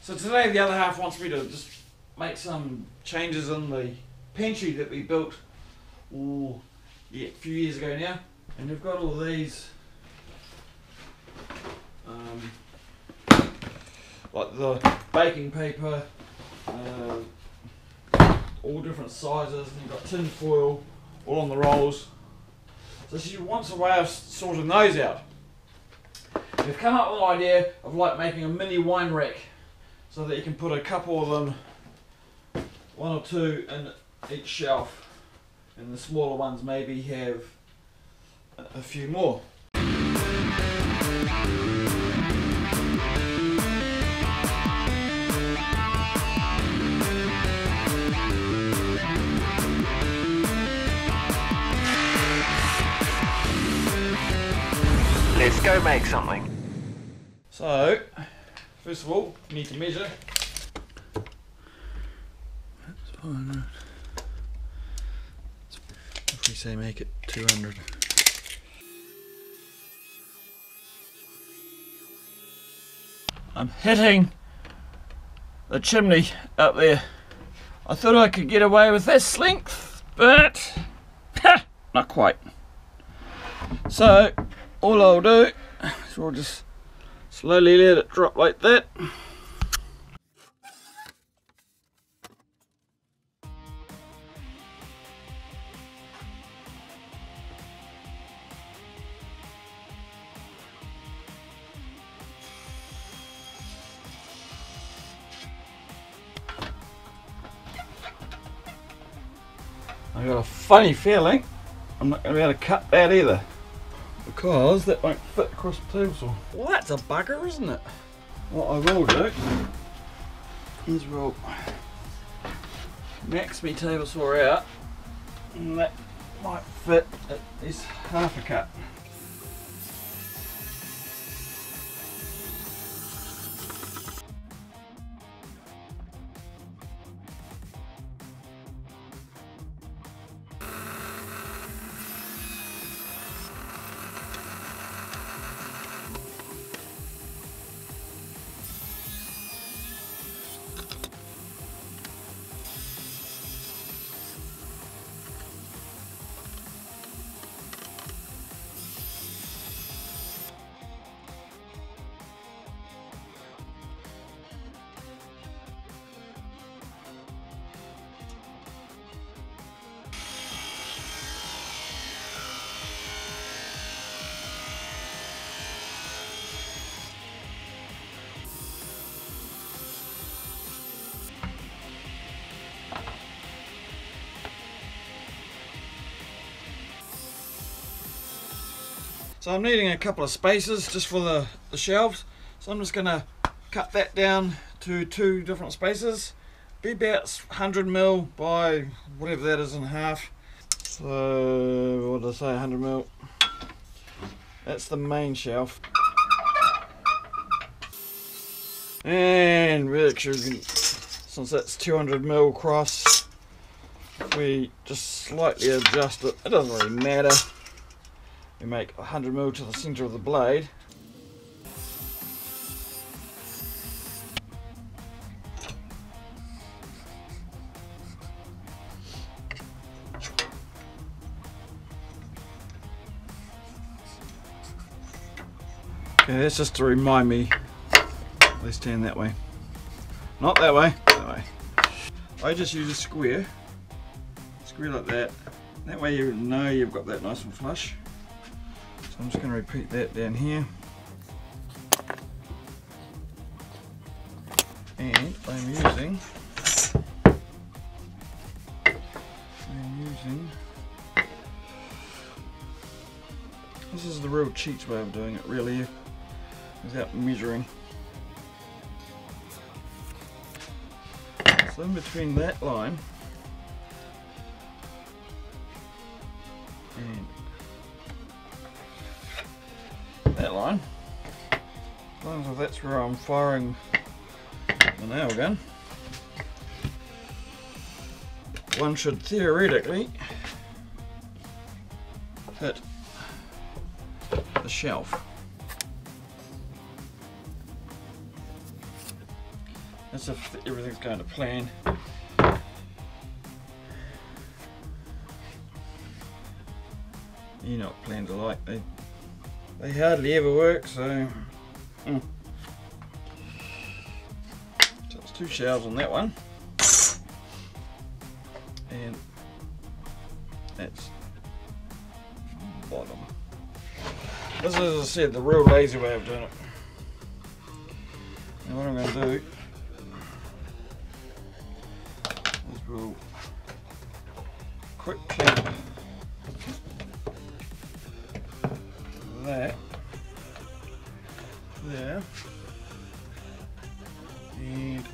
So today the other half wants me to just make some changes in the pantry that we built a few years ago now. And we've got all these like the baking paper, all different sizes, and you've got tin foil all on the rolls. So she wants a way of sorting those out. We've come up with an idea of like making a mini wine rack so that you can put a couple of them, one or two in each shelf, and the smaller ones maybe have a few more. Let's go make something. So, first of all, you need to measure. That's 400. If we say make it 200. I'm hitting the chimney up there. I thought I could get away with this length, but not quite. So, all I'll do is we'll just slowly let it drop like that. I got a funny feeling I'm not going to be able to cut that either, because that won't fit across the table saw. Well, that's a bugger, isn't it? What I will do is we'll max my table saw out, and that might fit at least half a cut. So I'm needing a couple of spaces just for the shelves, so I'm just going to cut that down to 2 different spaces. Be about 100mm by whatever that is in half. So what did I say, 100mm? That's the main shelf. And we actually, since that's 200mm across, we just slightly adjust it. It doesn't really matter. We make 100mm to the centre of the blade. Okay, that's just to remind me. Let's turn that way. Not that way, that way. I just use a square like that. That way you know you've got that nice and flush. So I'm just going to repeat that down here. And I'm using this is the real cheats way of doing it, really, without measuring. So in between that line and that line, as long as that's where I'm firing the nail gun, one should theoretically hit the shelf. as if everything's going to plan. You know what plans are like, they hardly ever work, so... So it's 2 shelves on that one. And that's bottom. This is, as I said, the real lazy way of doing it. And what I'm going to do is we'll quick clamp that there, and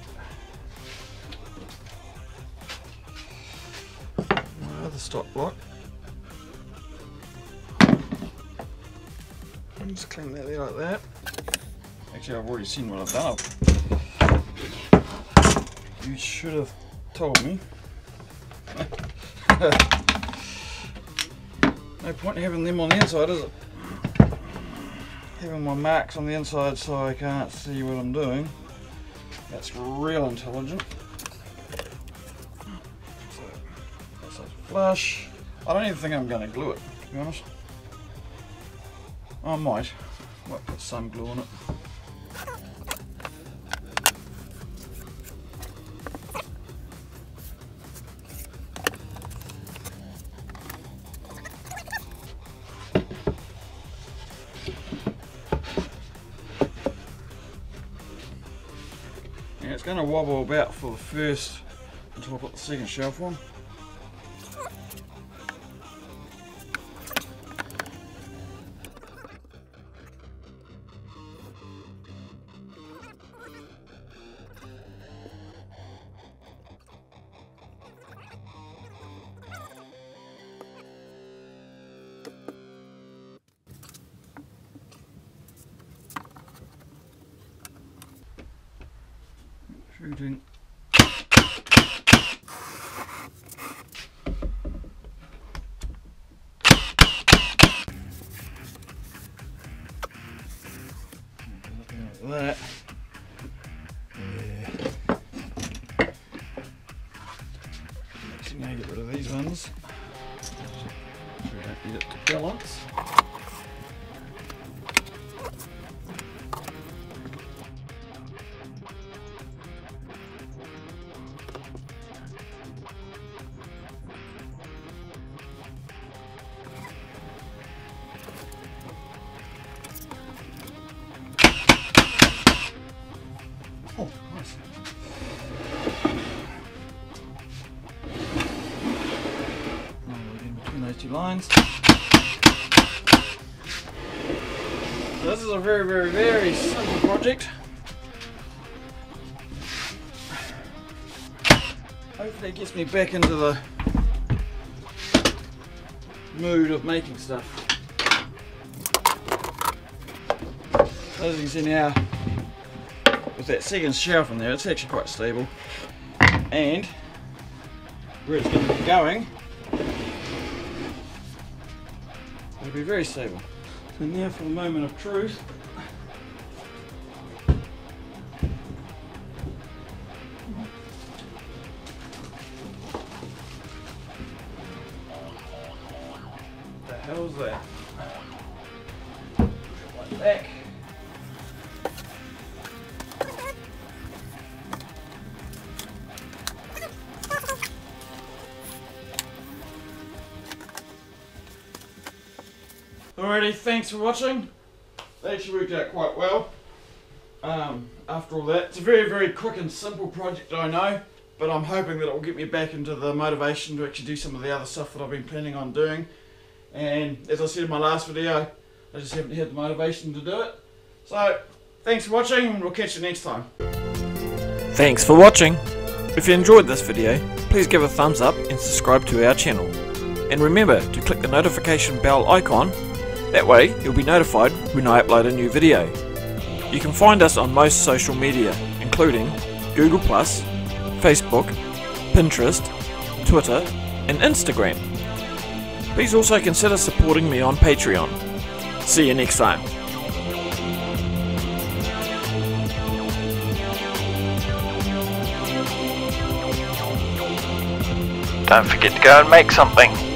my other stop block. And just clamp that there like that. Actually, I've already seen what I've done. You should have told me. No point in having them on the inside, is it? Having my marks on the inside so I can't see what I'm doing. That's real intelligent. So that's flush. I don't even think I'm going to glue it, to be honest. I might put some glue on it. Yeah, it's going to wobble about for the first until I put the second shelf on. Shooting. Like that. Yeah. Let's now get rid of these ones. We don't need it to balance. Oh, nice. Now we're in between those 2 lines. So this is a very, very, very simple project. Hopefully it gets me back into the mood of making stuff. As you can see now, with that second shelf in there, it's actually quite stable, and where it's going to be going, it'll be very stable. So now for the moment of truth. What the hell is that? Like back. Alrighty, thanks for watching. That actually worked out quite well. After all that, it's a very, very quick and simple project, I know, but I'm hoping that it will get me back into the motivation to actually do some of the other stuff that I've been planning on doing. And as I said in my last video, I just haven't had the motivation to do it. So, thanks for watching, and we'll catch you next time. Thanks for watching. If you enjoyed this video, please give a thumbs up and subscribe to our channel. And remember to click the notification bell icon. That way you'll be notified when I upload a new video. You can find us on most social media, including Google+, Facebook, Pinterest, Twitter and Instagram. Please also consider supporting me on Patreon. See you next time. don't forget to go and make something.